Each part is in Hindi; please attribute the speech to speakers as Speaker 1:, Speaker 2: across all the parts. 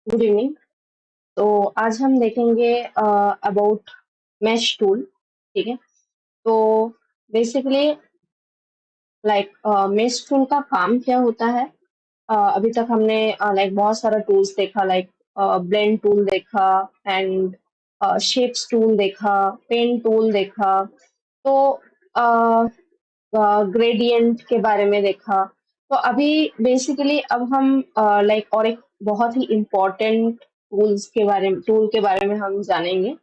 Speaker 1: Good evening. तो आज हम देखेंगे अबाउट मैश टूल। ठीक है। तो बेसिकली लाइक मैश टूल का काम क्या होता है। अभी तक हमने लाइक बहुत सारा टूल्स देखा, लाइक ब्लेंड टूल देखा एंड शेप्स टूल देखा, पेन टूल देखा। तो ग्रेडियंट के बारे में देखा। तो अभी बेसिकली अब हम लाइक और एक बहुत ही इम्पोर्टेंट टूल के बारे में हम जानेंगे।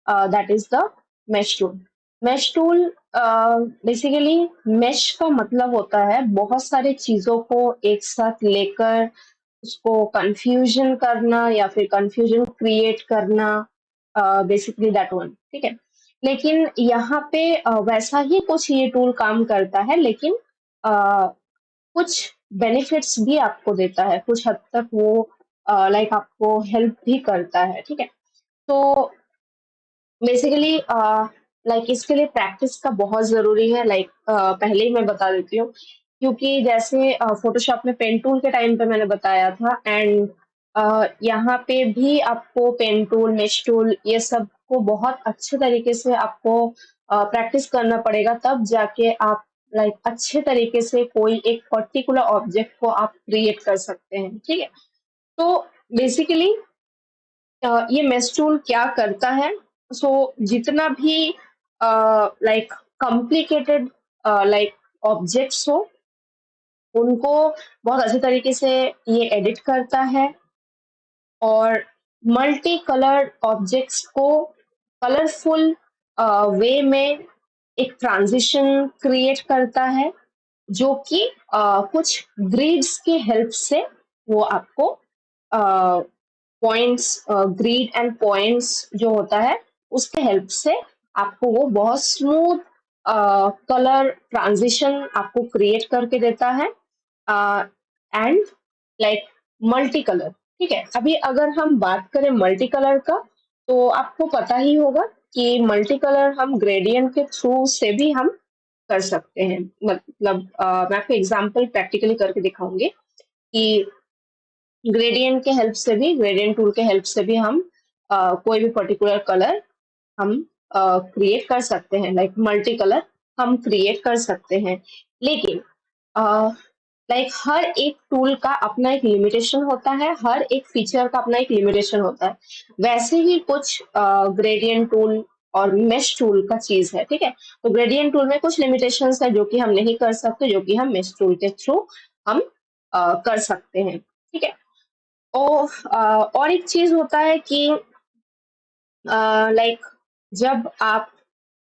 Speaker 1: That is the mesh tool. Mesh tool basically mesh का मतलब होता है बहुत सारी चीजों को एक साथ लेकर उसको कंफ्यूजन करना या फिर कंफ्यूजन क्रिएट करना। Basically that one. ठीक है। लेकिन यहाँ पे वैसा ही कुछ ये टूल काम करता है, लेकिन अ, कुछ बेनिफिट्स भी आपको देता है, कुछ हद तक वो लाइक आपको हेल्प भी करता है। ठीक है। तो बेसिकली लाइक इसके लिए प्रैक्टिस का बहुत जरूरी है। लाइक पहले ही मैं बता देती हूँ, क्योंकि जैसे फोटोशॉप में पेन टूल के टाइम पे मैंने बताया था, एंड यहाँ पे भी आपको पेन टूल, मेश टूल, ये सब को बहुत अच्छे तरीके से आपको प्रैक्टिस करना पड़ेगा, तब जाके आप लाइक अच्छे तरीके से कोई एक पर्टिकुलर ऑब्जेक्ट को आप क्रिएट कर सकते हैं। ठीक है। तो बेसिकली ये मेश टूल क्या करता है। सो जितना भी लाइक कॉम्प्लिकेटेड लाइक ऑब्जेक्ट्स हो, उनको बहुत अच्छे तरीके से ये एडिट करता है, और मल्टी कलर ऑब्जेक्ट्स को कलरफुल वे में एक ट्रांजिशन क्रिएट करता है, जो कि कुछ ग्रिड्स की हेल्प से वो आपको पॉइंट्स, ग्रिड एंड पॉइंट्स जो होता है उसके हेल्प से आपको वो बहुत स्मूथ कलर ट्रांजिशन आपको क्रिएट करके देता है। And like multi colour. ठीक है। अभी अगर हम बात करें मल्टी कलर का, तो आपको पता ही होगा कि मल्टी कलर हम ग्रेडियंट के थ्रू से भी हम कर सकते हैं। मतलब मैं आपको एग्जांपल प्रैक्टिकली करके दिखाऊंगी कि ग्रेडियंट टूल के हेल्प से भी हम कोई भी पर्टिकुलर कलर हम क्रिएट कर सकते हैं, लाइक मल्टी कलर हम क्रिएट कर सकते हैं। लेकिन लाइक हर एक टूल का अपना एक लिमिटेशन होता है, हर एक फीचर का अपना एक लिमिटेशन होता है। वैसे ही कुछ ग्रेडियंट टूल और मेश टूल का चीज है। ठीक है। तो ग्रेडियंट टूल में कुछ लिमिटेशंस है जो कि हम नहीं कर सकते, जो कि हम मेश टूल के थ्रू हम कर सकते हैं। ठीक है। और एक चीज होता है कि लाइक जब आप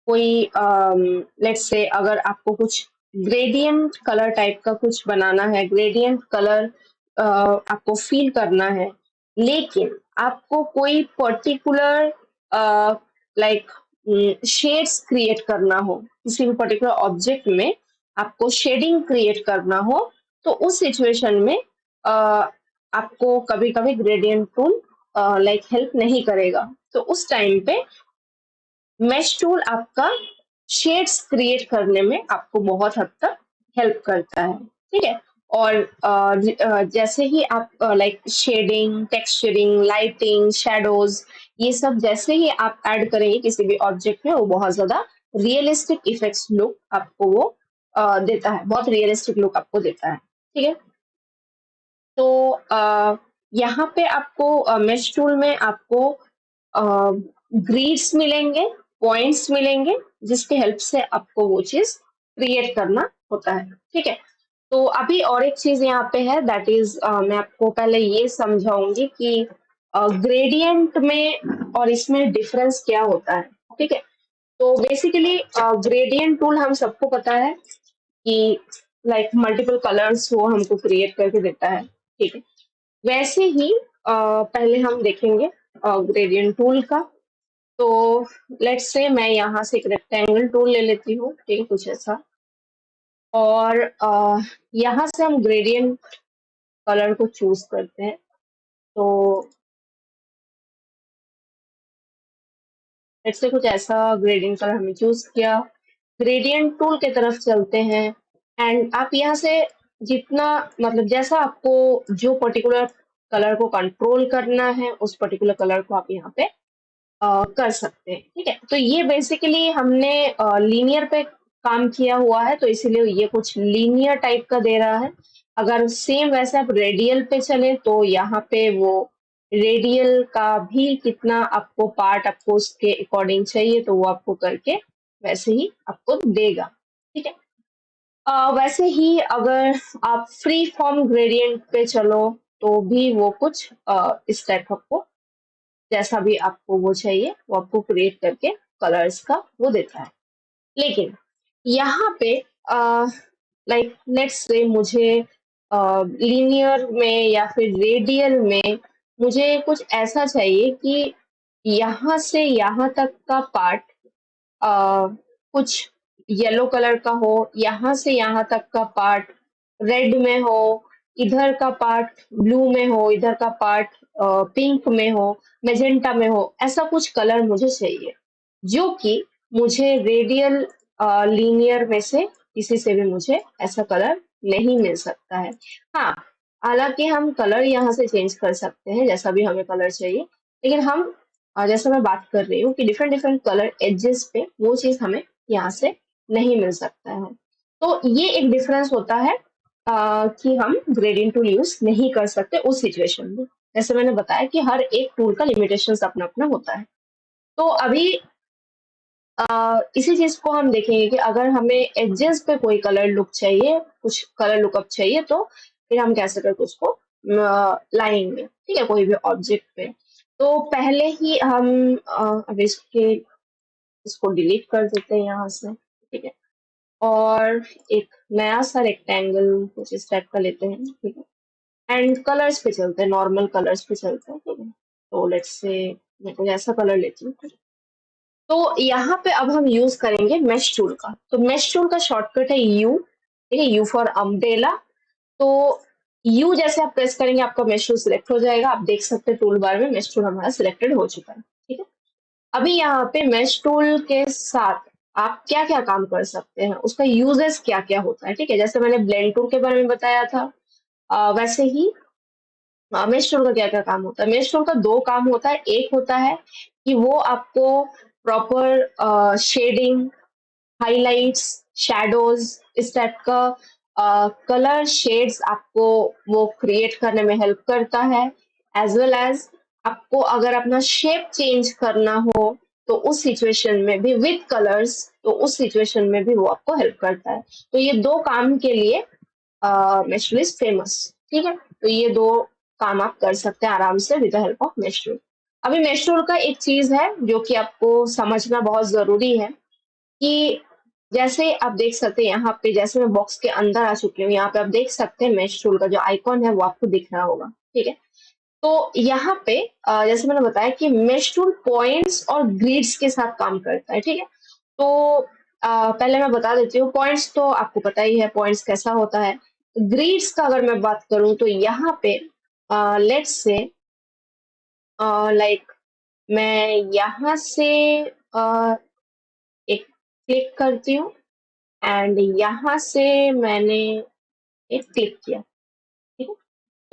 Speaker 1: कोई लेट्स से अगर आपको कुछ ग्रेडियंट कलर टाइप का कुछ बनाना है, ग्रेडियंट कलर आपको फील करना है, लेकिन आपको कोई पर्टिकुलर लाइक शेड्स क्रिएट करना हो, किसी भी पर्टिकुलर ऑब्जेक्ट में आपको शेडिंग क्रिएट करना हो, तो उस सिचुएशन में आपको कभी कभी ग्रेडियंट टूल लाइक हेल्प नहीं करेगा। तो उस टाइम पे मेश टूल आपका शेड्स क्रिएट करने में आपको बहुत हद तक हेल्प करता है। ठीक है। और जैसे ही आप like shading, texturing, lighting, shadows, ये सब जैसे ही आप ऐड करेंगे किसी भी ऑब्जेक्ट में, वो बहुत ज्यादा रियलिस्टिक इफेक्ट्स लुक आपको वो देता है, बहुत रियलिस्टिक लुक आपको देता है। ठीक है। तो यहाँ पे आपको मेश टूल में आपको ग्रिड्स मिलेंगे, पॉइंट्स मिलेंगे, जिसके हेल्प से आपको वो चीज क्रिएट करना होता है। ठीक है। तो अभी और एक चीज यहाँ पे है, दैट इज मैं आपको पहले ये समझाऊंगी कि ग्रेडियंट में और इसमें डिफरेंस क्या होता है। ठीक है। तो बेसिकली ग्रेडियंट टूल हम सबको पता है कि लाइक मल्टीपल कलर्स वो हमको क्रिएट करके देता है। ठीक है। वैसे ही पहले हम देखेंगे ग्रेडियंट टूल का। तो लेट्स से मैं यहाँ से एक रेक्टेंगल टूल ले लेती हूँ, ठीक है, कुछ ऐसा। और यहाँ से हम ग्रेडियंट कलर को चूज करते हैं। तो लेट्स से कुछ ऐसा ग्रेडियंट कलर हमने चूज किया, ग्रेडियंट टूल की तरफ चलते हैं। एंड आप यहाँ से जितना मतलब जैसा आपको जो पर्टिकुलर कलर को कंट्रोल करना है, उस पर्टिकुलर कलर को आप यहाँ पे कर सकते हैं। ठीक है, तो ये बेसिकली हमने लीनियर पे काम किया हुआ है, तो इसीलिए ये कुछ लीनियर टाइप का दे रहा है। अगर सेम वैसे आप रेडियल पे चले तो यहाँ पे वो रेडियल का भी कितना आपको पार्ट आपको उसके अकॉर्डिंग चाहिए तो वो आपको करके वैसे ही आपको देगा। ठीक है, वैसे ही अगर आप फ्री फॉर्म ग्रेडियंट पे चलो तो भी वो कुछ इस टाइप आपको जैसा भी आपको वो चाहिए वो आपको क्रिएट करके कलर्स का वो देता है। लेकिन यहाँ पे लाइक लेट्स से मुझे लीनियर में या फिर रेडियल में मुझे कुछ ऐसा चाहिए कि यहाँ से यहाँ तक का पार्ट कुछ येलो कलर का हो, यहाँ से यहाँ तक का पार्ट रेड में हो, इधर का पार्ट ब्लू में हो, इधर का पार्ट पिंक में हो, मेजेंटा में हो, ऐसा कुछ कलर मुझे चाहिए जो कि मुझे रेडियल लीनियर में से किसी से भी मुझे ऐसा कलर नहीं मिल सकता है। हाँ, हालांकि हम कलर यहाँ से चेंज कर सकते हैं जैसा भी हमें कलर चाहिए, लेकिन हम जैसा मैं बात कर रही हूँ कि डिफरेंट डिफरेंट कलर एजेस पे वो चीज हमें यहाँ से नहीं मिल सकता है। तो ये एक डिफरेंस होता है कि हम ग्रेडियंट टूल यूज नहीं कर सकते उस सिचुएशन में। जैसे मैंने बताया कि हर एक टूल का लिमिटेशंस अपना अपना होता है। तो अभी इसी चीज को हम देखेंगे कि अगर हमें एजेस पे कोई कलर लुक चाहिए, कुछ कलर लुकअप चाहिए, तो फिर हम कैसे करके उसको लाएंगे। ठीक है, कोई भी ऑब्जेक्ट पे। तो पहले ही हम अब इसको डिलीट कर देते हैं यहाँ से। ठीक है, और एक नया सा रेक्टेंगल कुछ इस टाइप का लेते हैं। ठीक है, एंड कलर्स पे चलते हैं, नॉर्मल कलर्स पे चलते हैं। ठीक है, तो लेट्स से मैं कोई ऐसा कलर लेती हूँ। तो यहाँ पे अब हम यूज करेंगे मेश टूल का। तो मेश टूल का शॉर्टकट है यू। ठीक है, यू फॉर अम्ब्रेला। तो यू जैसे आप प्रेस करेंगे आपका मेश टूल सिलेक्ट हो जाएगा। आप देख सकते हैं टूल बार में मेश टूल हमारा सिलेक्टेड हो चुका है। ठीक है, अभी यहाँ पे मेश टूल के साथ आप क्या क्या काम कर सकते हैं, उसका यूजेस क्या क्या होता है। ठीक है, जैसे मैंने ब्लेंड टूल के बारे में बताया था, वैसे ही मेश टूल का क्या क्या काम होता है। मेश टूल का दो काम होता है। एक होता है कि वो आपको प्रॉपर शेडिंग, हाइलाइट्स, शैडोज, इस टाइप का कलर शेड्स आपको वो क्रिएट करने में हेल्प करता है। एज वेल एज आपको अगर अपना शेप चेंज करना हो तो उस सिचुएशन में भी विद कलर्स, तो उस सिचुएशन में भी वो आपको हेल्प करता है। तो ये दो काम के लिए मेश टूल इज फेमस। ठीक है, तो ये दो काम आप कर सकते हैं आराम से with the help of mesh tool. अभी मेश टूल का एक चीज है जो कि आपको समझना बहुत जरूरी है कि जैसे आप देख सकते हैं यहाँ पे, जैसे मैं बॉक्स के अंदर आ चुकी हूँ, यहाँ पे आप देख सकते हैं मेश टूल का जो आइकॉन है वो आपको दिख रहा होगा। ठीक है, तो यहाँ पे जैसे मैंने बताया कि मेश टूल पॉइंट्स और ग्रिड्स के साथ काम करता है। ठीक है, तो पहले मैं बता देती हूँ। पॉइंट्स तो आपको पता ही है पॉइंट्स कैसा होता है। ग्रिड्स का अगर मैं बात करूँ तो यहाँ पे लेट्स से लाइक मैं यहाँ से एक क्लिक करती हूँ एंड यहाँ से मैंने एक क्लिक किया। ठीक है,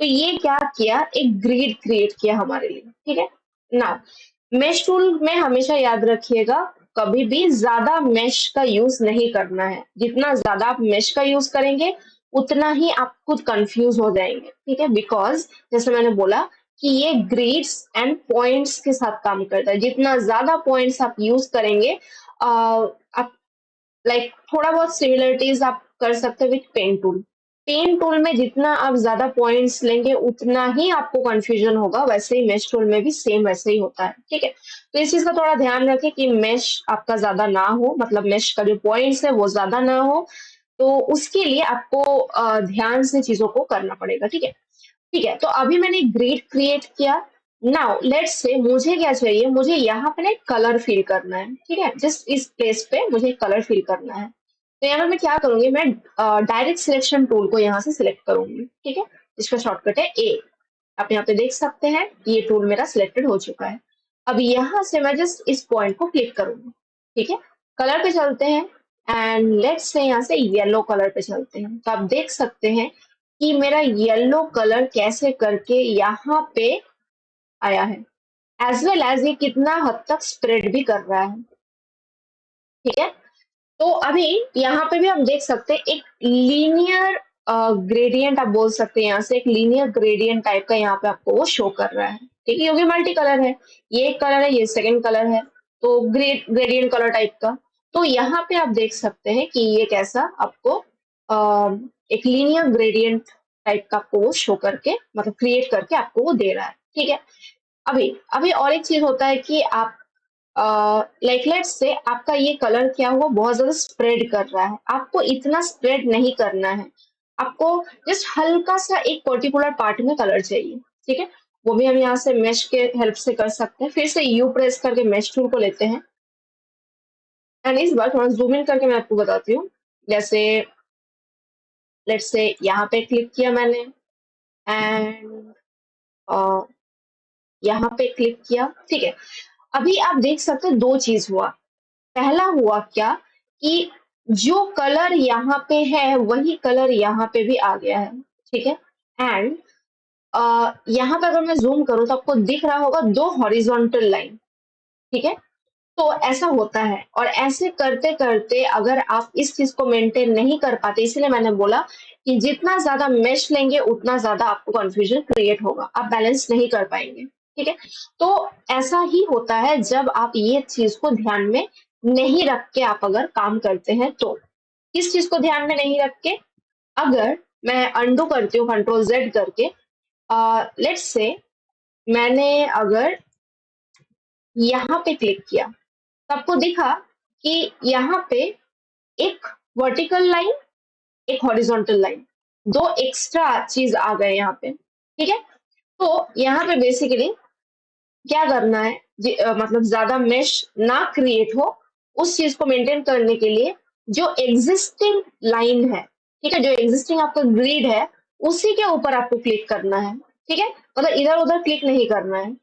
Speaker 1: तो ये क्या किया, एक ग्रिड क्रिएट किया हमारे लिए। ठीक है, ना मेश टूल में हमेशा याद रखिएगा कभी भी ज्यादा मेश का यूज नहीं करना है। जितना ज्यादा आप मेश का यूज करेंगे उतना ही आप खुद कंफ्यूज हो जाएंगे। ठीक है, बिकॉज जैसे मैंने बोला कि ये ग्रिड्स एंड पॉइंट्स के साथ काम करता है। जितना ज्यादा पॉइंट्स आप यूज करेंगे आप लाइक थोड़ा बहुत सिमिलरिटीज आप कर सकते हैं with pen tool. Pen tool में जितना आप ज्यादा पॉइंट्स लेंगे उतना ही आपको कंफ्यूजन होगा, वैसे ही मेश टूल में भी सेम वैसे ही होता है। ठीक है, तो इस चीज का थोड़ा ध्यान रखें कि मेश आपका ज्यादा ना हो, मतलब मेश का जो पॉइंट्स है वो ज्यादा ना हो। तो उसके लिए आपको ध्यान से चीजों को करना पड़ेगा। ठीक है, ठीक है, तो अभी मैंने ग्रिड क्रिएट किया। नाउ लेट्स से मुझे क्या चाहिए, मुझे यहाँ पे ना एक कलर फिल करना है। ठीक है, जस्ट इस प्लेस पे मुझे कलर फिल करना है। तो यहाँ पे मैं क्या करूंगी, मैं डायरेक्ट सिलेक्शन टूल को यहाँ से सिलेक्ट करूंगी। ठीक है, जिसका शॉर्टकट है ए। आप यहाँ पे देख सकते हैं ये टूल मेरा सिलेक्टेड हो चुका है। अब यहाँ से मैं जस्ट इस पॉइंट को क्लिक करूंगी। ठीक है, कलर पे चलते हैं एंड लेट्स से यहाँ से येलो कलर पे चलते हैं। तो आप देख सकते हैं कि मेरा येलो कलर कैसे करके यहाँ पे आया है, एज वेल एज ये कितना हद तक स्प्रेड भी कर रहा है। ठीक है, तो अभी यहाँ पे भी हम देख सकते हैं एक लीनियर ग्रेडियंट, आप बोल सकते हैं यहाँ से एक लीनियर ग्रेडियंट टाइप का यहाँ पे आपको वो शो कर रहा है। ठीक है, क्योंकि मल्टी कलर है, ये एक कलर है, ये सेकंड कलर है, तो ग्रेडियंट कलर टाइप का। तो यहाँ पे आप देख सकते हैं कि ये कैसा आपको एक लीनियर ग्रेडियंट टाइप का आपको वो शो करके, मतलब क्रिएट करके आपको वो दे रहा है। ठीक है, अभी अभी और एक चीज होता है कि आप लाइक लेट्स से आपका ये कलर क्या हुआ, बहुत ज्यादा स्प्रेड कर रहा है, आपको इतना स्प्रेड नहीं करना है, आपको जस्ट हल्का सा एक पर्टिकुलर पार्ट में कलर चाहिए। ठीक है, वो भी हम यहाँ से मेश के हेल्प से कर सकते हैं। फिर से यू प्रेस करके मेश टूल को लेते हैं, एंड इस बार थोड़ा जूम इन करके मैं आपको बताती हूँ। जैसे लेट्स से यहाँ पे क्लिक किया मैंने, एंड यहाँ पे क्लिक किया। ठीक है, अभी आप देख सकते हैं दो चीज हुआ। पहला हुआ क्या कि जो कलर यहाँ पे है वही कलर यहाँ पे भी आ गया है। ठीक है, एंड यहाँ पे अगर मैं जूम करूं तो आपको दिख रहा होगा दो हॉरिजॉन्टल लाइन। ठीक है, तो ऐसा होता है, और ऐसे करते करते अगर आप इस चीज को मेंटेन नहीं कर पाते, इसलिए मैंने बोला कि जितना ज्यादा मेश लेंगे उतना ज्यादा आपको कंफ्यूजन क्रिएट होगा, आप बैलेंस नहीं कर पाएंगे। ठीक है, तो ऐसा ही होता है जब आप ये चीज को ध्यान में नहीं रख के आप अगर काम करते हैं तो। इस चीज को ध्यान में नहीं रख के अगर मैं अंडू करती हूँ कंट्रोल जेड करके, लेट्स से मैंने अगर यहाँ पे क्लिक किया तो आपको दिखा कि यहाँ पे एक वर्टिकल लाइन, एक हॉरिजॉन्टल लाइन, दो एक्स्ट्रा चीज आ गए यहाँ पे। ठीक है, तो यहाँ पे बेसिकली क्या करना है, मतलब ज्यादा मेश ना क्रिएट हो, उस चीज को मेंटेन करने के लिए जो एग्जिस्टिंग लाइन है, ठीक है, जो एग्जिस्टिंग आपका ग्रिड है उसी के ऊपर आपको क्लिक करना है। ठीक है, मतलब इधर उधर क्लिक नहीं करना है,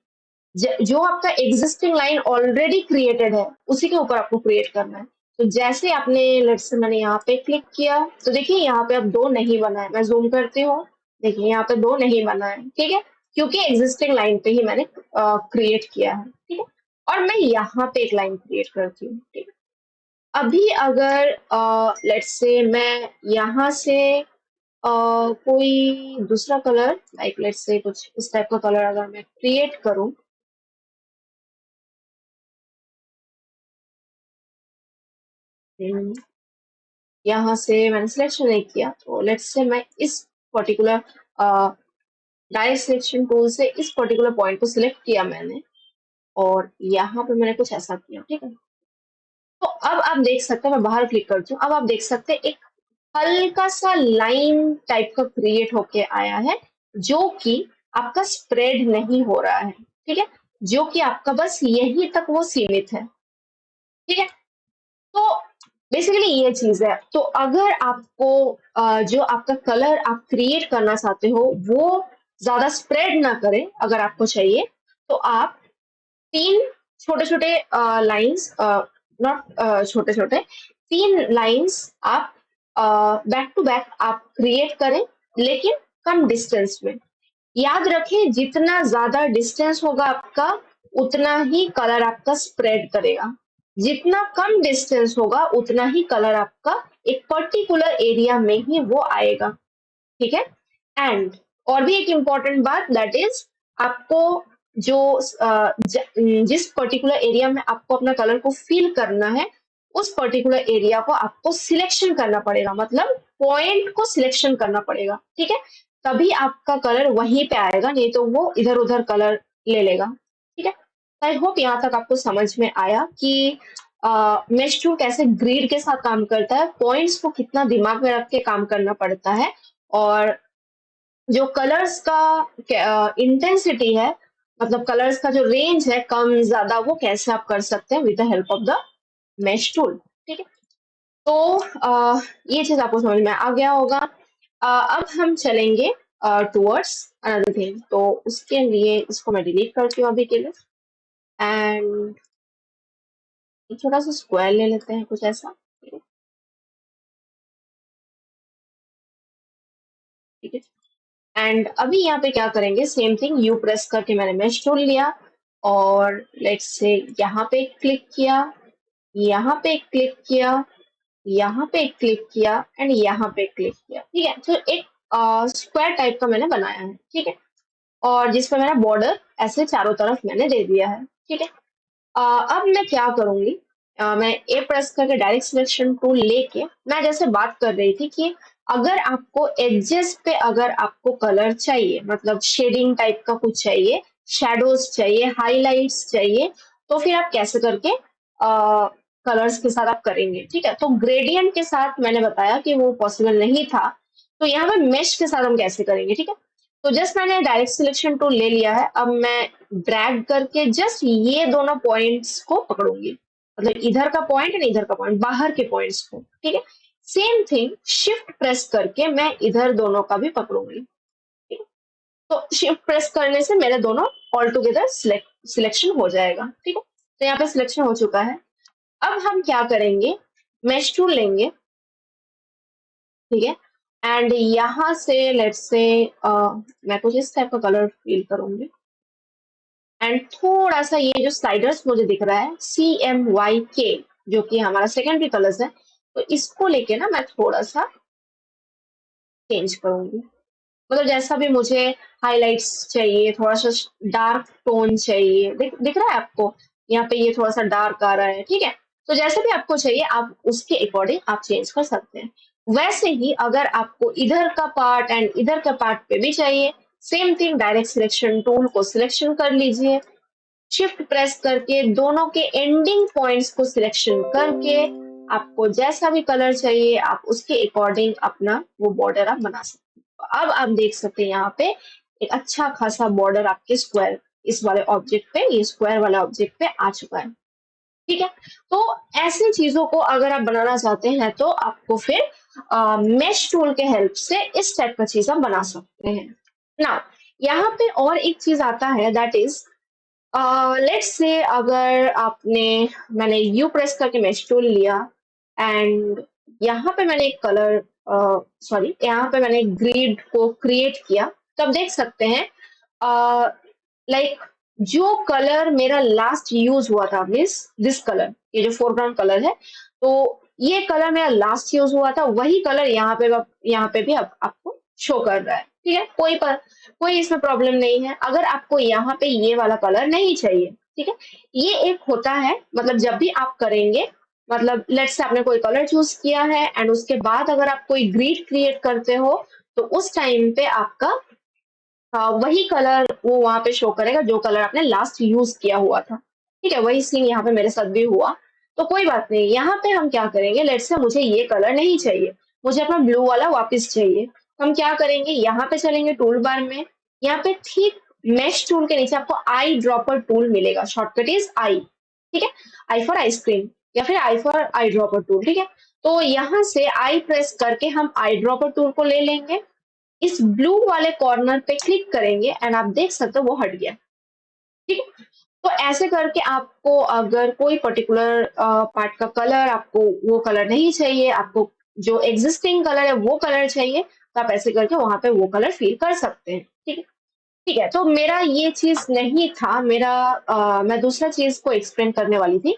Speaker 1: जो आपका एग्जिस्टिंग लाइन ऑलरेडी क्रिएटेड है उसी के ऊपर आपको क्रिएट करना है। तो जैसे आपने लेट्स से मैंने यहाँ पे क्लिक किया तो देखिए यहाँ पे अब दो नहीं बना है, मैं जूम करती हूँ, देखिए यहाँ पे दो नहीं बना है। ठीक है, क्योंकि एग्जिस्टिंग लाइन पे ही मैंने क्रिएट किया है। ठीक है, और मैं यहाँ पे एक लाइन क्रिएट करती हूँ। ठीक है, अभी अगर लेट्स से मैं यहाँ से कोई दूसरा कलर, लाइक लेट्स से कुछ इस टाइप का कलर अगर मैं क्रिएट करूँ, यहाँ से मैंने सिलेक्शन नहीं किया, तो लेट्स से मैं इस पर्टिकुलर डायरेक्ट सिलेक्शन टूल से इस पर्टिकुलर पॉइंट को सिलेक्ट किया मैंने, और यहाँ पे मैंने कुछ ऐसा किया। ठीक है, तो अब आप देख सकते हैं, मैं बाहर क्लिक करती हूँ, अब आप देख सकते हैं एक हल्का सा लाइन टाइप का क्रिएट होके आया है, जो कि आपका स्प्रेड नहीं हो रहा है। ठीक है, जो कि आपका बस यही तक वो सीमित है। ठीक है, तो बेसिकली ये चीज है। तो अगर आपको जो आपका कलर आप क्रिएट करना चाहते हो वो ज्यादा स्प्रेड ना करे, अगर आपको चाहिए, तो आप तीन छोटे छोटे लाइंस, नॉट छोटे छोटे, तीन लाइंस आप बैक टू बैक आप क्रिएट करें, लेकिन कम डिस्टेंस में। याद रखें, जितना ज्यादा डिस्टेंस होगा आपका उतना ही कलर आपका स्प्रेड करेगा, जितना कम डिस्टेंस होगा उतना ही कलर आपका एक पर्टिकुलर एरिया में ही वो आएगा। ठीक है, एंड और भी एक इम्पॉर्टेंट बात, दैट इज आपको जो जिस पर्टिकुलर एरिया में आपको अपना कलर को फिल करना है उस पर्टिकुलर एरिया को आपको सिलेक्शन करना पड़ेगा, मतलब पॉइंट को सिलेक्शन करना पड़ेगा। ठीक है, तभी आपका कलर वहीं पे आएगा, नहीं तो वो इधर उधर कलर ले लेगा। ठीक है, आई होप यहाँ तक आपको समझ में आया कि मेश टूल कैसे ग्रिड के साथ काम करता है, पॉइंट्स को कितना दिमाग में रख के काम करना पड़ता है, और जो कलर्स का इंटेंसिटी है, मतलब कलर्स का जो रेंज है कम ज्यादा, वो कैसे आप कर सकते हैं with the help of the mesh tool. ठीक है, तो ये चीज आपको समझ में आ गया होगा। अब हम चलेंगे टुवर्ड्स अनदर थिंग, तो उसके लिए इसको मैं डिलीट करती हूँ अभी के लिए, एंड एक छोटा सा स्क्वायर ले लेते हैं कुछ ऐसा। ठीक है। एंड अभी यहाँ पे क्या करेंगे, सेम थिंग, यू प्रेस करके मैंने मेश टूल लिया और लेट्स से यहाँ पे क्लिक किया, यहाँ पे क्लिक किया, यहाँ पे क्लिक किया एंड यहाँ पे क्लिक किया। ठीक है, तो एक स्क्वायर टाइप का मैंने बनाया है। ठीक है, और जिसपे मैंने बॉर्डर ऐसे चारों तरफ मैंने दे दिया है। ठीक है, अब मैं क्या करूंगी, मैं ए प्रेस करके डायरेक्ट सिलेक्शन टूल लेके मैं जैसे बात कर रही थी कि अगर आपको एडजेस पे अगर आपको कलर चाहिए, मतलब शेडिंग टाइप का कुछ चाहिए, शेडोज चाहिए, हाइलाइट्स चाहिए, तो फिर आप कैसे करके कलर्स के साथ आप करेंगे। ठीक है, तो ग्रेडियंट के साथ मैंने बताया कि वो पॉसिबल नहीं था, तो यहाँ पे मेश के साथ हम कैसे करेंगे। ठीक है, तो जस्ट मैंने डायरेक्ट सिलेक्शन टूल ले लिया है, अब मैं ड्रैग करके जस्ट ये दोनों पॉइंट्स को पकड़ूंगी, मतलब इधर का पॉइंट और इधर का पॉइंट, बाहर के पॉइंट्स को। ठीक है, सेम थिंग शिफ्ट प्रेस करके मैं इधर दोनों का भी पकड़ूंगी। ठीक है, तो शिफ्ट प्रेस करने से मेरे दोनों ऑल टुगेदर सिलेक्शन हो जाएगा। ठीक है, तो यहाँ पे सिलेक्शन हो चुका है। अब हम क्या करेंगे, मैश टूल लेंगे। ठीक है, एंड यहाँ से लेट्स से मैं कुछ इस टाइप का कलर फील करूंगी एंड थोड़ा सा ये जो स्लाइडर्स मुझे दिख रहा है CMYK, जो कि हमारा सेकेंडरी कलर्स है, तो इसको लेके ना मैं थोड़ा सा चेंज करूंगी, मतलब जैसा भी मुझे हाइलाइट्स चाहिए, थोड़ा सा डार्क टोन चाहिए, दिख रहा है आपको, यहाँ पे ये थोड़ा सा डार्क आ रहा है। ठीक है, तो जैसे भी आपको चाहिए आप उसके अकॉर्डिंग आप चेंज कर सकते हैं। वैसे ही अगर आपको इधर का पार्ट एंड इधर का पार्ट पे भी चाहिए, same thing, direct selection tool को सिलेक्शन कर लीजिए, शिफ्ट प्रेस करके दोनों के एंडिंग पॉइंट्स को सिलेक्शन करके आपको जैसा भी कलर चाहिए आप उसके अकॉर्डिंग अपना वो बॉर्डर आप बना सकते हैं। तो अब आप देख सकते हैं यहाँ पे एक अच्छा खासा बॉर्डर आपके स्क्वायर, इस वाले ऑब्जेक्ट पे, ये स्क्वायर वाला ऑब्जेक्ट पे आ चुका है। ठीक है, तो ऐसी चीजों को अगर आप बनाना चाहते हैं तो आपको फिर मेश टूल के हेल्प से इस टाइप का चीज आप बना सकते हैं ना। यहाँ पे और एक चीज आता है, दैट इज लेट्स से अगर आपने, मैंने यू प्रेस करके मैच टूल लिया एंड यहाँ पे मैंने एक कलर, सॉरी, यहाँ पे मैंने ग्रिड को क्रिएट किया, तो आप देख सकते हैं लाइक जो कलर मेरा लास्ट यूज हुआ था, मीन्स दिस कलर, ये जो फोरग्राउंड कलर है, तो ये कलर मेरा लास्ट यूज हुआ था, वही कलर यहाँ पे भी आपको शो कर रहा है। ठीक है, कोई इसमें प्रॉब्लम नहीं है। अगर आपको यहाँ पे ये वाला कलर नहीं चाहिए, ठीक है, ये एक होता है, मतलब जब भी आप करेंगे, मतलब लेट्स से आपने कोई कलर चूज किया है एंड उसके बाद अगर आप कोई ग्रिड क्रिएट करते हो, तो उस टाइम पे आपका वही कलर वो वहां पे शो करेगा जो कलर आपने लास्ट यूज किया हुआ था। ठीक है, वही सीन यहाँ पे मेरे साथ भी हुआ, तो कोई बात नहीं। यहाँ पे हम क्या करेंगे, लेट्स से मुझे ये कलर नहीं चाहिए, मुझे अपना ब्लू वाला वापस चाहिए, हम क्या करेंगे, यहाँ पे चलेंगे टूल बार में, यहाँ पे ठीक मेश टूल के नीचे आपको आई ड्रॉपर टूल मिलेगा, शॉर्टकट इज आई। ठीक है, आई फॉर आइसक्रीम या फिर I for eye dropper tool. ठीक है, तो यहाँ से आई प्रेस करके हम आई ड्रॉपर टूल को ले लेंगे, इस ब्लू वाले कॉर्नर पे क्लिक करेंगे एंड आप देख सकते हो वो हट गया। ठीक है, तो ऐसे करके आपको अगर कोई पर्टिकुलर पार्ट का कलर, आपको वो कलर नहीं चाहिए, आपको जो एग्जिस्टिंग कलर है वो कलर चाहिए, तो आप ऐसे करके वहां पे वो कलर फिल कर सकते हैं। ठीक है, ठीक है, तो मेरा ये चीज नहीं था, मेरा मैं दूसरा चीज को एक्सप्लेन करने वाली थी।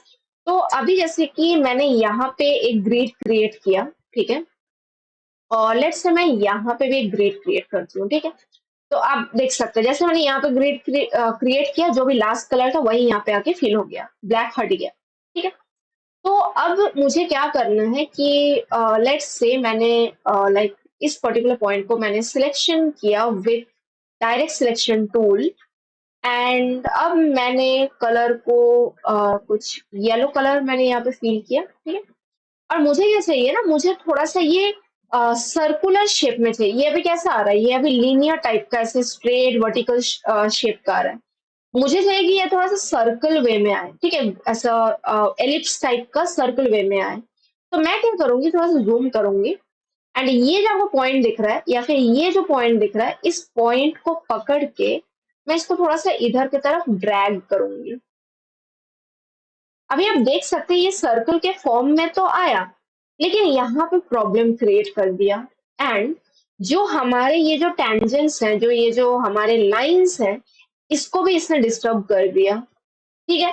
Speaker 1: तो अभी जैसे कि मैंने यहाँ पे एक ग्रिड क्रिएट किया, ठीक है, और लेट्स से मैं यहाँ पे भी एक ग्रिड क्रिएट करती हूँ। ठीक है, तो आप देख सकते हैं जैसे मैंने यहाँ पे ग्रिड क्रिएट किया, जो भी लास्ट कलर था वही यहाँ पे आके फिल हो गया, ब्लैक हट गया। ठीक है, तो अब मुझे क्या करना है कि लेट्स से मैंने लाइक इस पर्टिकुलर पॉइंट को मैंने सिलेक्शन किया with direct selection tool and अब मैंने कलर को कुछ येलो कलर मैंने यहाँ पे फिल किया। ठीक है, और मुझे क्या चाहिए ना, मुझे थोड़ा सा ये सर्कुलर शेप में चाहिए। ये अभी कैसा आ रहा है, ये अभी लीनियर टाइप का, ऐसे स्ट्रेट वर्टिकल शेप का आ रहा है, मुझे चाहिए कि ये थोड़ा सा सर्कल वे में आए। ठीक है, ऐसा एलिप्स टाइप का सर्कल वे में आए, तो मैं क्या करूंगी, थोड़ा सा जूम करूंगी एंड ये जो आपको पॉइंट दिख रहा है या फिर ये जो पॉइंट दिख रहा है, इस पॉइंट को पकड़ के मैं इसको थोड़ा सा इधर की तरफ ड्रैग करूंगी। अभी आप देख सकते हैं ये सर्कल के फॉर्म में तो आया, लेकिन यहाँ पे प्रॉब्लम क्रिएट कर दिया एंड जो हमारे ये जो टेंजेंट्स हैं, जो ये जो हमारे लाइंस हैं, इसको भी इसने डिस्टर्ब कर दिया। ठीक है,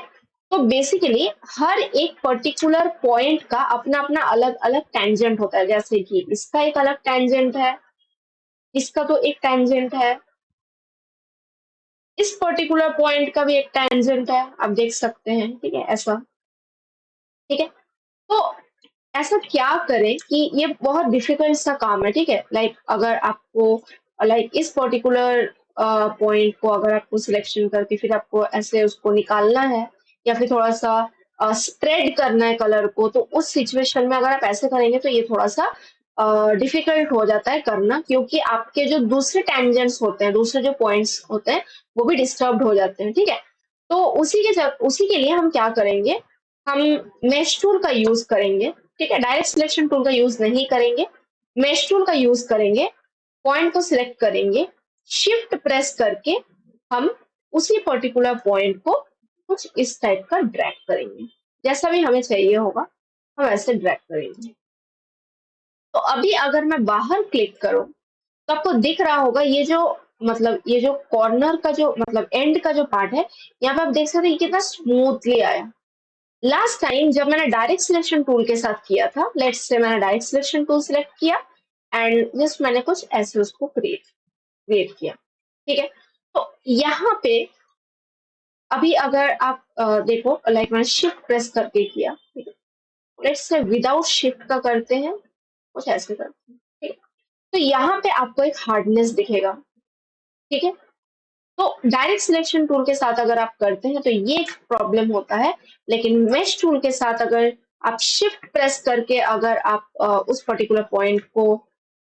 Speaker 1: तो बेसिकली हर एक पर्टिकुलर पॉइंट का अपना अपना अलग अलग टेंजेंट होता है। जैसे कि इसका एक अलग टेंजेंट है, इसका तो एक टेंजेंट है, इस पर्टिकुलर पॉइंट का भी एक टेंजेंट है, आप देख सकते हैं। ठीक है, ऐसा। ठीक है, तो ऐसा क्या करें कि ये बहुत डिफिकल्ट सा काम है। ठीक है, लाइक अगर आपको लाइक इस पर्टिकुलर पॉइंट को अगर आपको सिलेक्शन करके फिर आपको ऐसे उसको निकालना है, या फिर थोड़ा सा स्प्रेड करना है कलर को, तो उस सिचुएशन में अगर आप ऐसे करेंगे तो ये थोड़ा सा डिफिकल्ट हो जाता है करना, क्योंकि आपके जो दूसरे टेंजेंट्स होते हैं, दूसरे जो पॉइंट्स होते हैं, वो भी डिस्टर्ब हो जाते हैं। ठीक है, तो उसी के लिए हम क्या करेंगे, हम मेश टूल का यूज करेंगे। ठीक है, डायरेक्ट सिलेक्शन टूल का यूज नहीं करेंगे, मेश टूल का यूज करेंगे। पॉइंट को सिलेक्ट करेंगे, शिफ्ट प्रेस करके हम उसी पर्टिकुलर पॉइंट को कुछ इस टाइप का ड्रैग करेंगे। जैसा भी हमें चाहिए होगा हम ऐसे ड्रैग करेंगे। तो अभी अगर मैं बाहर क्लिक करूं तो आपको दिख रहा होगा ये जो, मतलब ये जो कॉर्नर का जो मतलब एंड का जो पार्ट है, यहाँ पे आप देख सकते हैं ये कितना स्मूथली आया। लास्ट टाइम जब मैंने डायरेक्ट सिलेक्शन टूल के साथ किया था, लेट्स से मैंने डायरेक्ट सिलेक्शन टूल सिलेक्ट किया एंड जस्ट मैंने कुछ ऐसे उसको क्रिएट क्रिएट किया। ठीक है, तो यहाँ पे अभी अगर आप देखो, लाइक मैंने शिफ्ट प्रेस करके किया। ठीक है, लेट्स से विदाउट शिफ्ट का करते हैं, कुछ ऐसे करते हैं। ठीक है, तो यहाँ पे आपको एक हार्डनेस दिखेगा। ठीक है, तो डायरेक्ट सिलेक्शन टूल के साथ अगर आप करते हैं तो ये प्रॉब्लम होता है, लेकिन मेश टूल के साथ अगर आप शिफ्ट प्रेस करके अगर आप उस पर्टिकुलर पॉइंट को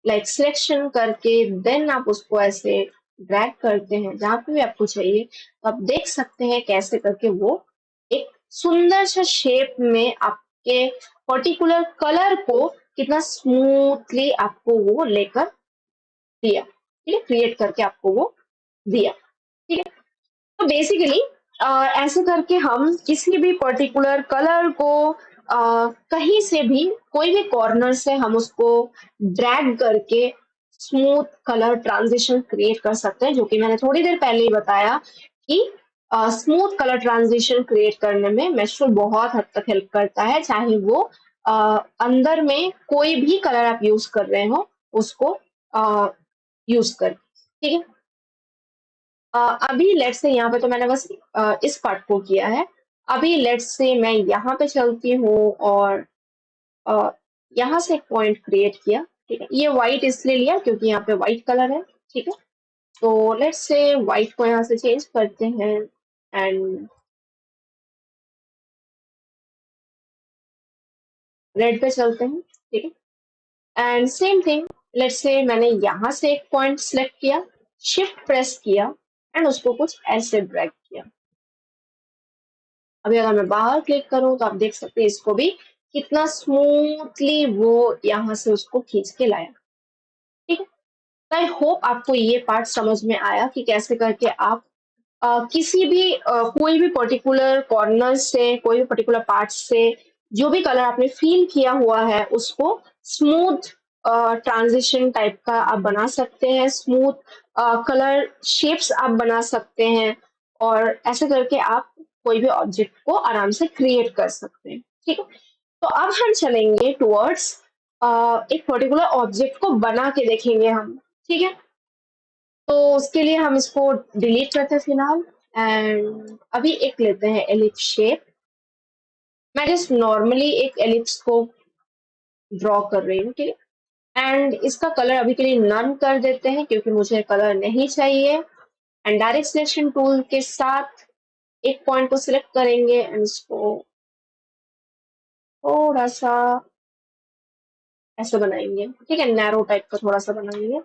Speaker 1: लाइक सिलेक्शन करके देन आप उसको ऐसे ड्रैग करते हैं जहां पे भी आपको चाहिए, तो आप देख सकते हैं कैसे करके वो एक सुंदर सा शेप में आपके पर्टिकुलर कलर को कितना स्मूथली आपको वो लेकर दिया। ठीक है, क्रिएट करके आपको वो दिया। ठीक है, तो बेसिकली ऐसे करके हम किसी भी पर्टिकुलर कलर को कहीं से भी कोई भी कॉर्नर से हम उसको ड्रैग करके स्मूथ कलर ट्रांजिशन क्रिएट कर सकते हैं, जो कि मैंने थोड़ी देर पहले ही बताया कि स्मूथ कलर ट्रांजिशन क्रिएट करने में मेस्ट्रोल बहुत हद तक हेल्प करता है, चाहे वो अंदर में कोई भी कलर आप यूज कर रहे हो उसको यूज कर। ठीक है, अभी लेट्स से यहाँ पे तो मैंने बस इस पार्ट को किया है। अभी लेट्स से मैं यहाँ पे चलती हूँ और अ, यहाँ से एक पॉइंट क्रिएट किया। ठीक है, ये व्हाइट इसलिए लिया क्योंकि यहाँ पे व्हाइट कलर है। ठीक है, तो लेट्स से व्हाइट को यहाँ से चेंज करते हैं एंड रेड पे चलते हैं। ठीक है, and same thing, let's say मैंने यहाँ से एक पॉइंट सेलेक्ट किया, शिफ्ट प्रेस किया एंड उसको कुछ ऐसे ड्रैग किया। अभी अगर मैं बाहर क्लिक करूं तो आप देख सकते हैं इसको भी कितना स्मूथली वो यहाँ से उसको खींच के लाया। ठीक है, आई होप आपको ये पार्ट समझ में आया कि कैसे करके आप किसी भी कोई भी पर्टिकुलर कॉर्नर से, कोई भी पर्टिकुलर पार्ट से जो भी कलर आपने फील किया हुआ है उसको स्मूथ ट्रांजिशन टाइप का आप बना सकते हैं, स्मूथ कलर शेप्स आप बना सकते हैं, और ऐसे करके आप कोई भी ऑब्जेक्ट को आराम से क्रिएट कर सकते हैं। ठीक है, तो अब हम चलेंगे टुवर्ड्स एक पर्टिकुलर ऑब्जेक्ट को बना के देखेंगे हम। ठीक है, तो उसके लिए हम इसको डिलीट करते हैं फिलहाल एंड अभी एक लेते हैं एलिप्स शेप। मैं जस्ट नॉर्मली एक एलिप्स को ड्रॉ कर रही हूँ। ठीक है, एंड इसका कलर अभी के लिए नन कर देते हैं क्योंकि मुझे कलर नहीं चाहिए। एंड डायरेक्ट सिलेक्शन टूल के साथ एक पॉइंट को सिलेक्ट करेंगे एंड इसको थोड़ा सा ऐसे बनाएंगे। ठीक है, नैरो टाइप का थोड़ा सा बनाएंगे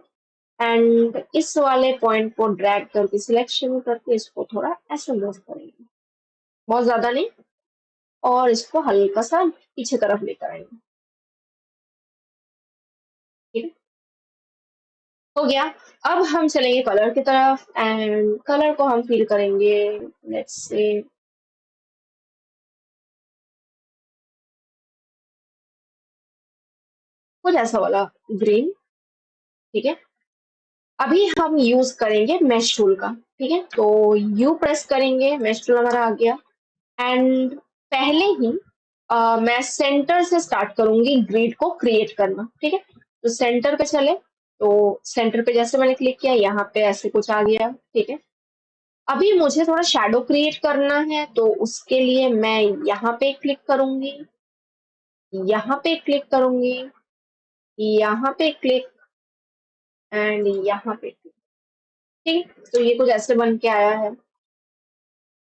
Speaker 1: एंड इस वाले पॉइंट को ड्रैग करके सिलेक्शन करके इसको थोड़ा ऐसे मूव करेंगे, बहुत ज्यादा नहीं, और इसको हल्का सा पीछे तरफ लेकर आएंगे। ठीक है, हो गया। अब हम चलेंगे कलर की तरफ एंड कलर को हम फील करेंगे, लेट्स से कुछ ऐसा वाला ग्रीन। ठीक है। अभी हम यूज करेंगे मैश टूल का, ठीक है। तो यू प्रेस करेंगे, मैश टूल हमारा आ गया। एंड पहले ही मैं सेंटर से स्टार्ट करूंगी ग्रिड को क्रिएट करना, ठीक है। तो सेंटर पे चले, तो सेंटर पे जैसे मैंने क्लिक किया, यहाँ पे ऐसे कुछ आ गया, ठीक है। अभी मुझे थोड़ा शैडो क्रिएट करना है, तो उसके लिए मैं यहाँ पे क्लिक करूंगी, यहाँ पे क्लिक करूंगी, यहाँ पे क्लिक, एंड यहाँ पे click, ठीक है। तो ये कुछ ऐसे बन के आया है।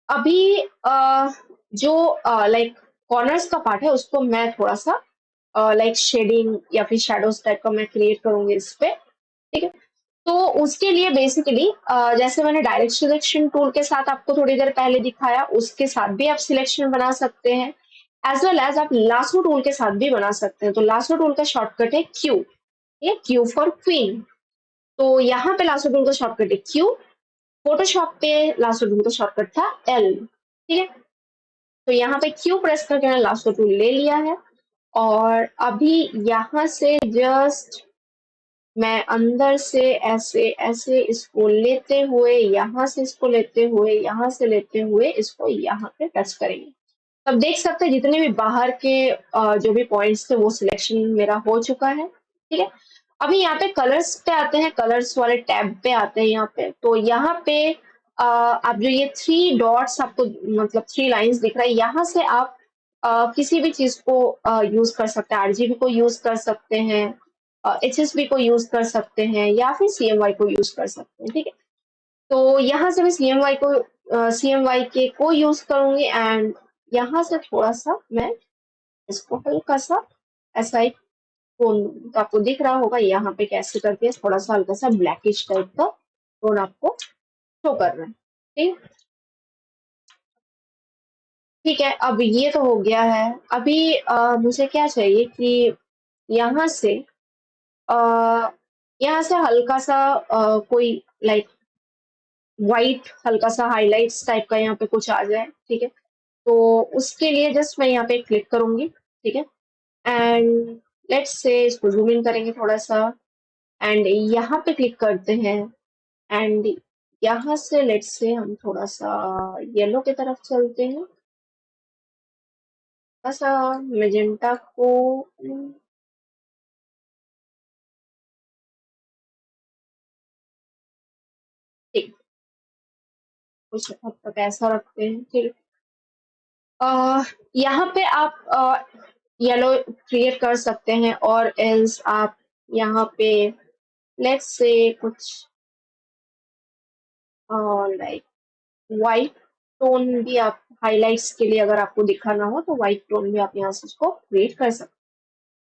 Speaker 1: अभी जो लाइक कॉर्नर्स का पार्ट है, उसको मैं थोड़ा सा लाइक शेडिंग या फिर शैडोज टाइप का मैं क्रिएट करूंगी इस पे, ठीक है। तो उसके लिए बेसिकली जैसे मैंने डायरेक्ट सिलेक्शन टूल के साथ आपको थोड़ी देर पहले दिखाया, उसके साथ भी आप सिलेक्शन बना सकते हैं, एज वेल एज आप लासो टूल के साथ भी बना सकते हैं। तो लासो टूल का शॉर्टकट है क्यू, ये क्यू फॉर क्वीन। तो यहाँ पे लासो टूल का शॉर्टकट है क्यू, फोटोशॉप पे लासो टूल का शॉर्टकट था एल, ठीक है। तो यहाँ पे क्यू प्रेस करके मैंने लासो टूल ले लिया है। और अभी यहाँ से जस्ट मैं अंदर से ऐसे ऐसे इसको लेते हुए, यहाँ से इसको लेते हुए, यहाँ से लेते हुए इसको यहाँ पे टच करेंगे। अब देख सकते हैं जितने भी बाहर के जो भी पॉइंट्स थे वो सिलेक्शन मेरा हो चुका है, ठीक है। अभी यहाँ पे कलर्स पे आते हैं, कलर्स वाले टैब पे आते हैं यहाँ पे। तो यहाँ पे आप जो ये 3 डॉट्स आपको, मतलब 3 लाइंस दिख रहा है, यहाँ से आप किसी भी चीज को यूज कर सकते हैं। आरजीबी को यूज कर सकते हैं, एचएसबी को यूज कर सकते हैं, या फिर सीएमवाई को यूज कर सकते हैं, ठीक है। तो यहाँ से मैं सीएमवाई के को यूज करूंगी। एंड यहाँ से थोड़ा सा मैं इसको हल्का सा ऐसा एक टोन, तो आपको दिख रहा होगा यहाँ पे कैसे करके थोड़ा सा हल्का सा ब्लैकिश टाइप का टोन आपको शो कर रहा है, ठीक। ठीक है, अब ये तो हो गया है। अभी मुझे क्या चाहिए कि यहाँ से अ, यहाँ से हल्का सा कोई लाइक व्हाइट हल्का सा हाइलाइट्स टाइप का यहाँ पे कुछ आ जाए, ठीक है। तो उसके लिए जस्ट मैं यहाँ पे क्लिक करूंगी, ठीक है। एंड लेट्स से इसको जूम इन करेंगे थोड़ा सा, एंड यहाँ पे क्लिक करते हैं। एंड यहाँ से लेट्स से हम थोड़ा सा येलो की तरफ चलते हैं, थोड़ा सा मेजेंटा को, ठीक, कुछ हद तक ऐसा रखते हैं, ठीक है। यहाँ पे आप येलो क्रिएट कर सकते हैं, और एल्स आप यहाँ पे लेट्स से कुछ लाइक वाइट टोन भी आप हाइलाइट्स के लिए, अगर आपको दिखाना हो तो वाइट टोन भी आप यहाँ से इसको क्रिएट कर सकते हैं।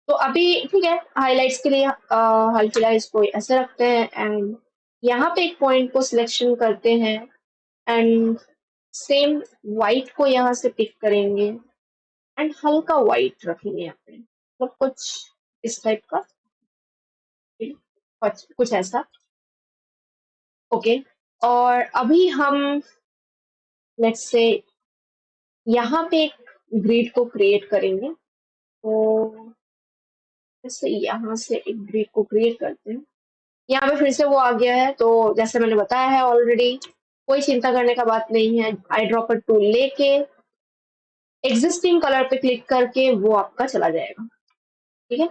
Speaker 1: तो अभी ठीक है, हाइलाइट्स के लिए हाल फिलहाल इसको ऐसे रखते हैं। एंड यहाँ पे एक पॉइंट को सिलेक्शन करते हैं, एंड सेम वाइट को यहाँ से पिक करेंगे, एंड हल्का वाइट रखेंगे यहाँ पे, मतलब कुछ इस टाइप का, कुछ ऐसा, ओके। और अभी हम लेट्स से यहाँ पे एक ग्रिड को क्रिएट करेंगे। तो जैसे यहाँ से एक ग्रिड को क्रिएट करते हैं, यहाँ पे फिर से वो आ गया है। तो जैसे मैंने बताया है ऑलरेडी, कोई चिंता करने का बात नहीं है। आई ड्रॉपर टूल लेके एग्जिस्टिंग कलर पे क्लिक करके वो आपका चला जाएगा, ठीक है।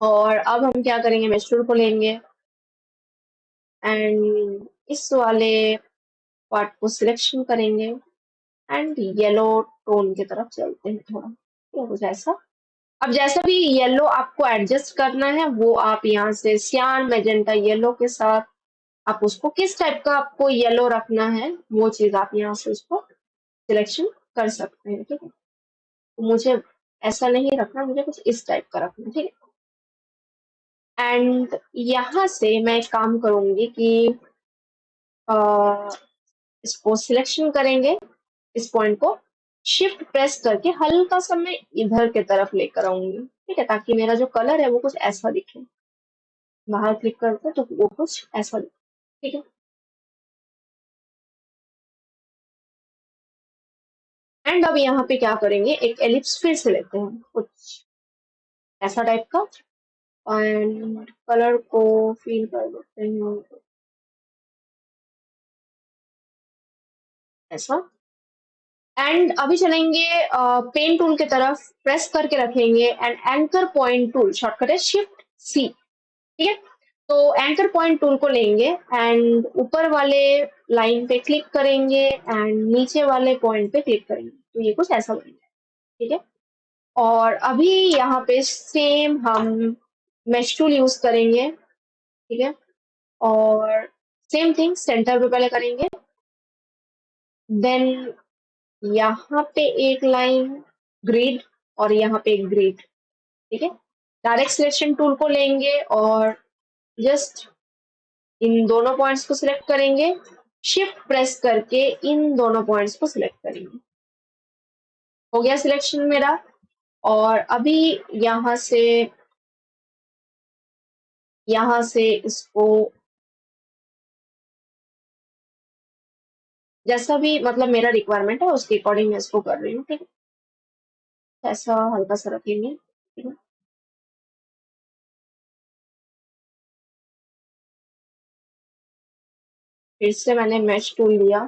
Speaker 1: और अब हम क्या करेंगे, मैश टूल को लेंगे, एंड इस वाले पार्ट को सिलेक्शन करेंगे, एंड येलो टोन की तरफ चलते हैं थोड़ा, तो कुछ ऐसा। अब जैसा भी येलो आपको एडजस्ट करना है, वो आप यहाँ से सियान मैजेंटा येलो के साथ आप उसको किस टाइप का आपको येलो रखना है, वो चीज आप यहाँ से उसको सिलेक्शन कर सकते हैं, ठीक है। तो मुझे ऐसा नहीं रखना, मुझे कुछ इस टाइप का रखना है, ठीक है। एंड यहाँ से मैं एक काम करूंगी कि इसको सिलेक्शन करेंगे, इस पॉइंट को शिफ्ट प्रेस करके हल्का सा मैं इधर की तरफ लेकर आऊंगी, ठीक है, ताकि मेरा जो कलर है वो कुछ ऐसा दिखे। बाहर क्लिक करते हैं तो वो कुछ ऐसा दिखे, ठीक है। एंड अब यहाँ पे क्या करेंगे, एक एलिप्स फिर से लेते हैं कुछ ऐसा टाइप का, एंड कलर को फील कर देते हैं ऐसा। एंड अभी चलेंगे पेन टूल की तरफ, प्रेस करके रखेंगे and anchor point tool, shortcut है शिफ्ट सी, ठीक है। तो एंकर पॉइंट टूल को लेंगे एंड ऊपर वाले लाइन पे क्लिक करेंगे एंड नीचे वाले पॉइंट पे क्लिक करेंगे, तो ये कुछ ऐसा बनेगा, ठीक है। और अभी यहाँ पे सेम हम मेश टूल यूज करेंगे, ठीक है। और सेम थिंग सेंटर पे पहले करेंगे, देन यहाँ पे एक लाइन ग्रिड और यहाँ पे एक ग्रिड, ठीक है। डायरेक्ट सिलेक्शन टूल को लेंगे और जस्ट इन दोनों पॉइंट्स को सिलेक्ट करेंगे, शिफ्ट प्रेस करके इन दोनों पॉइंट्स को सिलेक्ट करेंगे, हो गया सिलेक्शन मेरा। और अभी यहाँ से इसको जैसा भी मतलब मेरा रिक्वायरमेंट है उसके अकॉर्डिंग मैं इसको कर रही हूँ, ठीक है। ऐसा हल्का सा रखेंगे, ठीक है। फिर से मैंने मैच टूल लिया,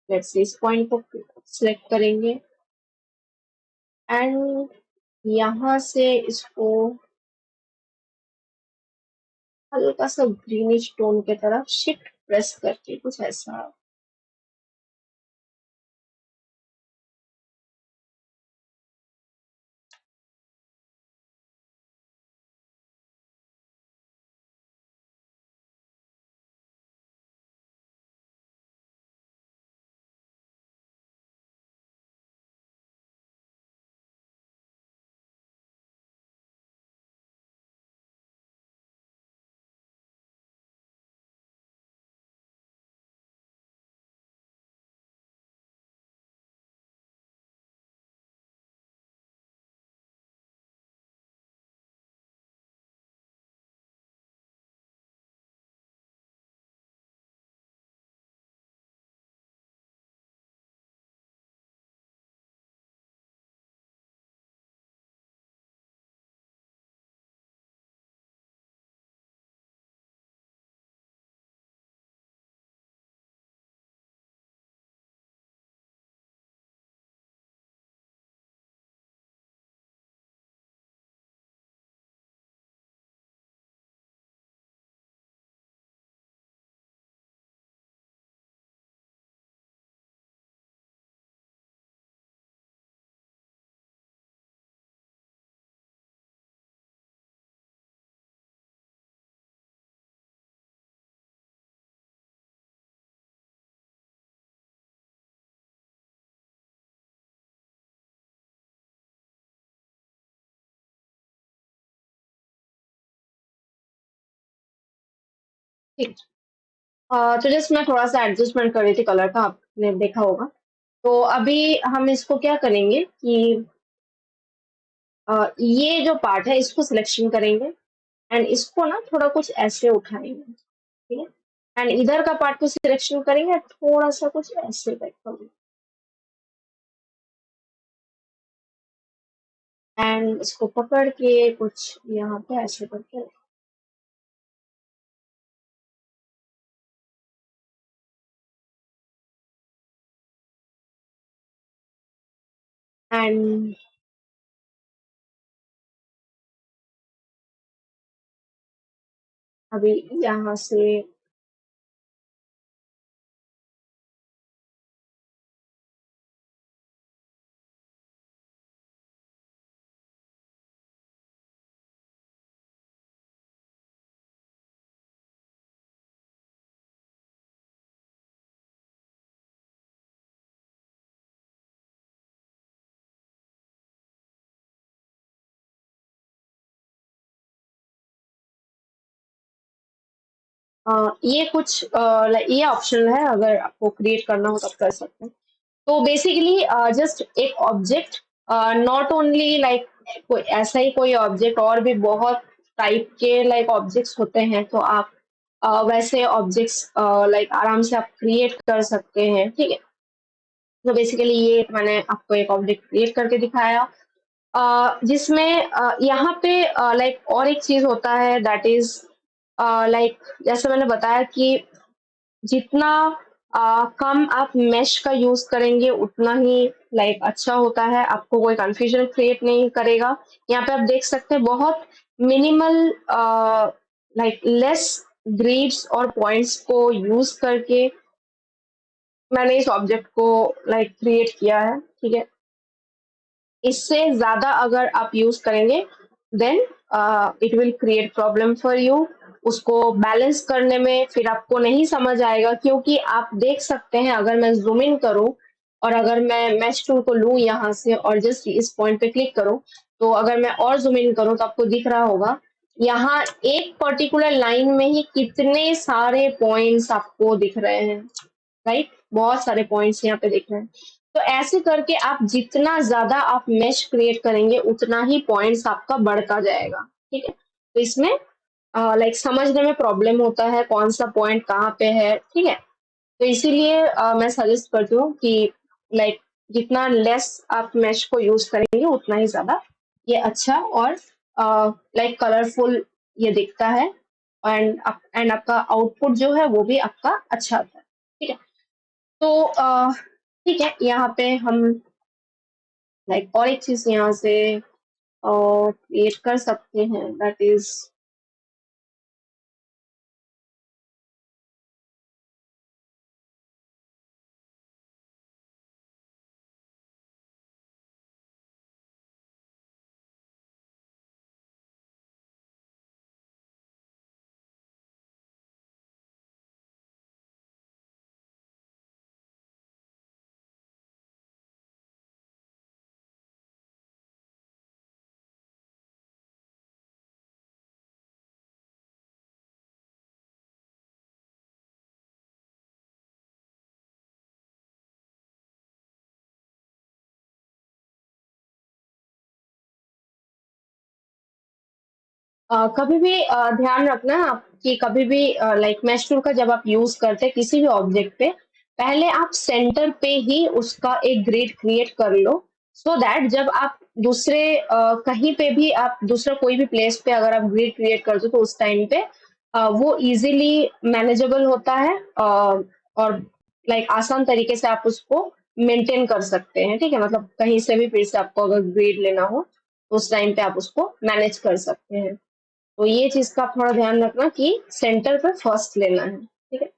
Speaker 1: लेट्स इस पॉइंट को सिलेक्ट करेंगे एंड यहाँ से इसको हल्का सा ग्रीनिश टोन की तरफ शिफ्ट प्रेस करके कुछ ऐसा। ठीक। तो जस्ट मैं थोड़ा सा एडजस्टमेंट कर रही थी कलर का, आपने देखा होगा। तो अभी हम इसको क्या करेंगे कि ये जो पार्ट है इसको सिलेक्शन करेंगे एंड इसको ना थोड़ा कुछ ऐसे उठाएंगे, ठीक है। एंड इधर का पार्ट को सिलेक्शन करेंगे थोड़ा सा कुछ ऐसे टाइप का, एंड इसको पकड़ के कुछ यहाँ पे ऐसे करके एंड अभी यहाँ से ये कुछ ये ऑप्शनल है, अगर आपको क्रिएट करना हो तो आप कर सकते हैं। तो बेसिकली जस्ट एक ऑब्जेक्ट, नॉट ओनली लाइक कोई ऐसा ही कोई ऑब्जेक्ट, और भी बहुत टाइप के लाइक ऑब्जेक्ट्स होते हैं, तो आप वैसे ऑब्जेक्ट्स लाइक आराम से आप क्रिएट कर सकते हैं, ठीक है। तो बेसिकली ये मैंने आपको एक ऑब्जेक्ट क्रिएट करके दिखाया, जिसमें यहाँ पे लाइक और एक चीज होता है, दैट इज लाइक जैसे मैंने बताया कि जितना कम आप मेश का यूज करेंगे उतना ही लाइक अच्छा होता है, आपको कोई कंफ्यूजन क्रिएट नहीं करेगा। यहाँ पे आप देख सकते हैं बहुत मिनिमल लाइक लेस ग्रिड्स और पॉइंट्स को यूज करके मैंने इस ऑब्जेक्ट को लाइक क्रिएट किया है, ठीक है। इससे ज्यादा अगर आप यूज करेंगे then it will create problem for you. उसको बैलेंस करने में फिर आपको नहीं समझ आएगा, क्योंकि आप देख सकते हैं अगर मैं जूम इन करूं और अगर मैं मैच टूल को लूं यहाँ से और जस्ट इस पॉइंट पे क्लिक करूं, तो अगर मैं और जूम इन करूं तो आपको दिख रहा होगा यहाँ एक पर्टिकुलर लाइन में ही कितने सारे पॉइंट्स आपको दिख रहे हैं, राइट। बहुत सारे पॉइंट्स यहाँ पे दिख रहे हैं। तो ऐसे करके आप जितना ज्यादा आप मेश क्रिएट करेंगे उतना ही पॉइंट्स आपका बढ़ता जाएगा, ठीक है। तो इसमें लाइक समझने में प्रॉब्लम होता है कौन सा पॉइंट कहाँ पे है, ठीक है। तो इसीलिए मैं सजेस्ट करती हूँ कि लाइक जितना लेस आप मेश को यूज करेंगे उतना ही ज्यादा ये अच्छा और लाइक कलरफुल ये दिखता है, एंड आपका आउटपुट जो है वो भी आपका अच्छा आता है, ठीक है। तो ठीक है, यहाँ पे हम लाइक और एक चीज यहाँ से क्रिएट कर सकते हैं, दैट इज कभी भी ध्यान रखना आप कि कभी भी लाइक मैश टूल का जब आप यूज करते हैं किसी भी ऑब्जेक्ट पे, पहले आप सेंटर पे ही उसका एक ग्रिड क्रिएट कर लो, सो दैट जब आप दूसरे कहीं पे भी आप दूसरा कोई भी प्लेस पे अगर आप ग्रिड क्रिएट करते हो तो उस टाइम पे वो इजीली मैनेजेबल होता है, और लाइक आसान तरीके से आप उसको मेंटेन कर सकते हैं, ठीक है। मतलब कहीं से भी फिर से आपको अगर ग्रिड लेना हो तो उस टाइम पे आप उसको मैनेज कर सकते हैं। तो ये चीज का आप थोड़ा ध्यान रखना कि सेंटर पे फर्स्ट लेना है, ठीक है।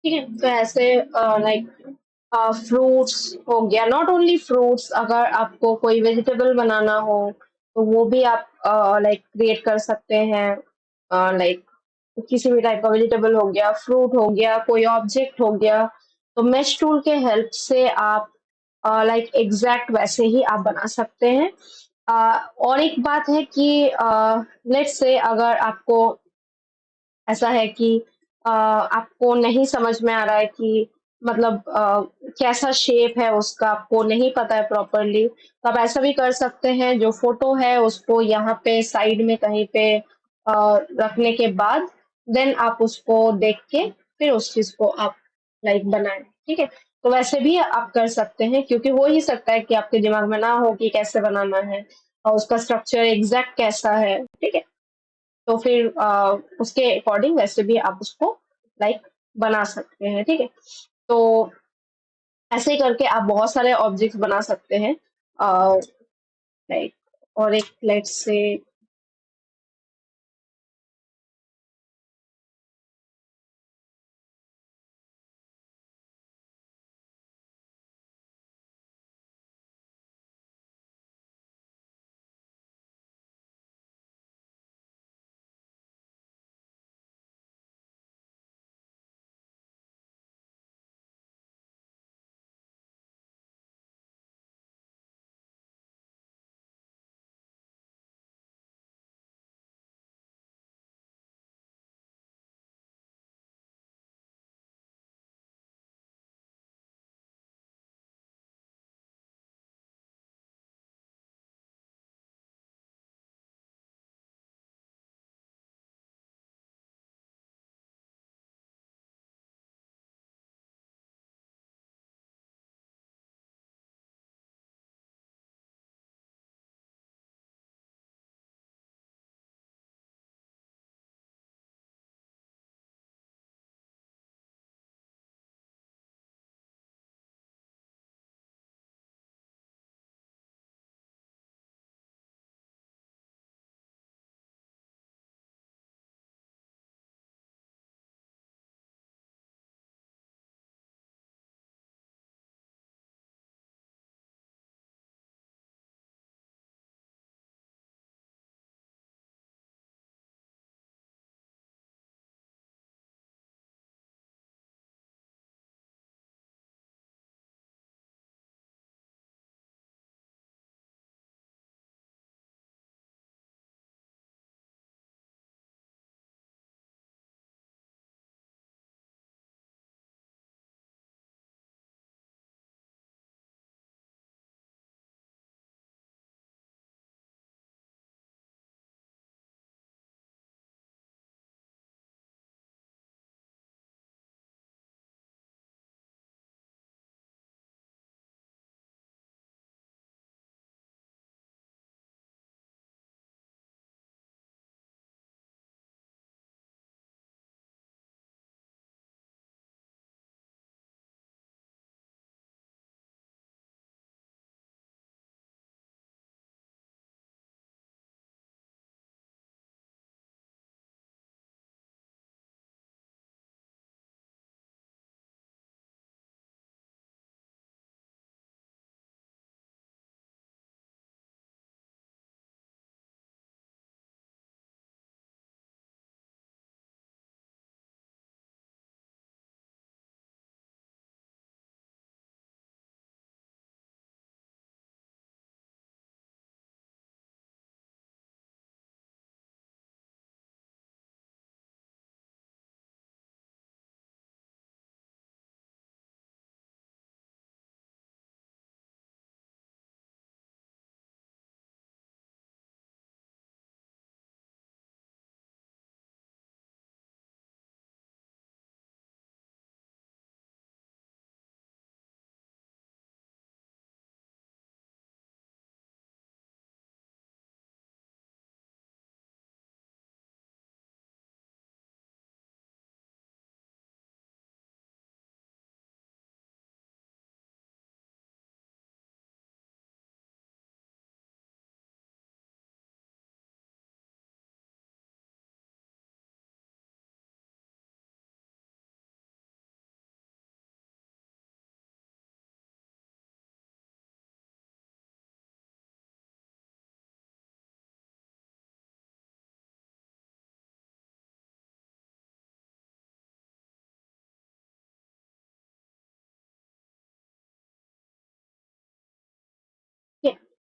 Speaker 1: ठीक है? तो ऐसे लाइक फ्रूट्स हो गया, नॉट ओनली फ्रूट्स, अगर आपको कोई वेजिटेबल बनाना हो, तो वो भी आप लाइक क्रिएट कर सकते हैं। लाइक किसी भी टाइप का वेजिटेबल हो गया, फ्रूट हो गया, कोई ऑब्जेक्ट हो गया, तो मेश टूल के हेल्प से आप लाइक एग्जैक्ट वैसे ही आप बना सकते हैं। और एक बात है कि लेट्स से अगर आपको ऐसा है कि आपको नहीं समझ में आ रहा है कि मतलब कैसा शेप है उसका, आपको नहीं पता है प्रॉपरली, तो आप ऐसा भी कर सकते हैं, जो फ़ोटो है उसको यहाँ पे साइड में कहीं पे रखने के बाद देन आप उसको देख के फिर उस चीज़ को आप लाइक बनाएँ, ठीक है? तो वैसे भी आप कर सकते हैं, क्योंकि हो ही सकता है कि आपके दिमाग में ना हो कि कैसे बनाना है और उसका स्ट्रक्चर एग्ज़ैक्ट कैसा है, ठीक है? तो फिर उसके अकॉर्डिंग वैसे भी आप उसको लाइक बना सकते हैं, ठीक है? तो ऐसे ही करके आप बहुत सारे ऑब्जेक्ट्स बना सकते हैं। लाइक और एक लेट्स से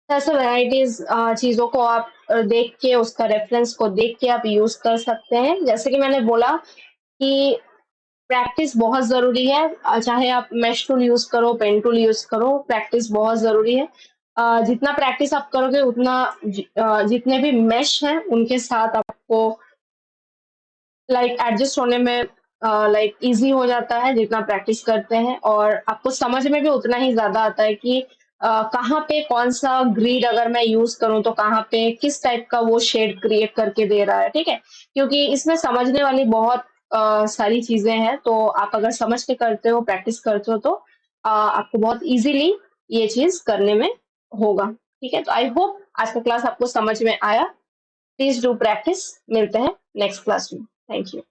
Speaker 1: ऐसे वैराइटीज चीज़ों को आप देख के उसका रेफरेंस को देख के आप यूज़ कर सकते हैं। जैसे कि मैंने बोला कि प्रैक्टिस बहुत ज़रूरी है। चाहे आप मेश टूल यूज़ करो, पेन टूल यूज़ करो, प्रैक्टिस बहुत ज़रूरी है। जितना प्रैक्टिस आप करोगे उतना जितने भी मेश हैं उनके साथ आपको एडजस्ट होने में ईज़ी हो जाता है जितना प्रैक्टिस करते हैं, और आपको समझ में भी उतना ही ज़्यादा आता है कि कहाँ पे कौन-सा ग्रिड अगर मैं यूज़ करूँ तो कहाँ पे किस टाइप का वो शेड क्रिएट करके दे रहा है, ठीक है? क्योंकि इसमें समझने वाली बहुत सारी चीज़ें हैं, तो आप अगर समझ के करते हो, प्रैक्टिस करते हो तो आपको बहुत ईज़िली ये चीज़ करने में होगा, ठीक है? तो आई होप आज का क्लास आपको समझ में आया। Please do practice. मिलते हैं नेक्स्ट क्लास में। Thank you.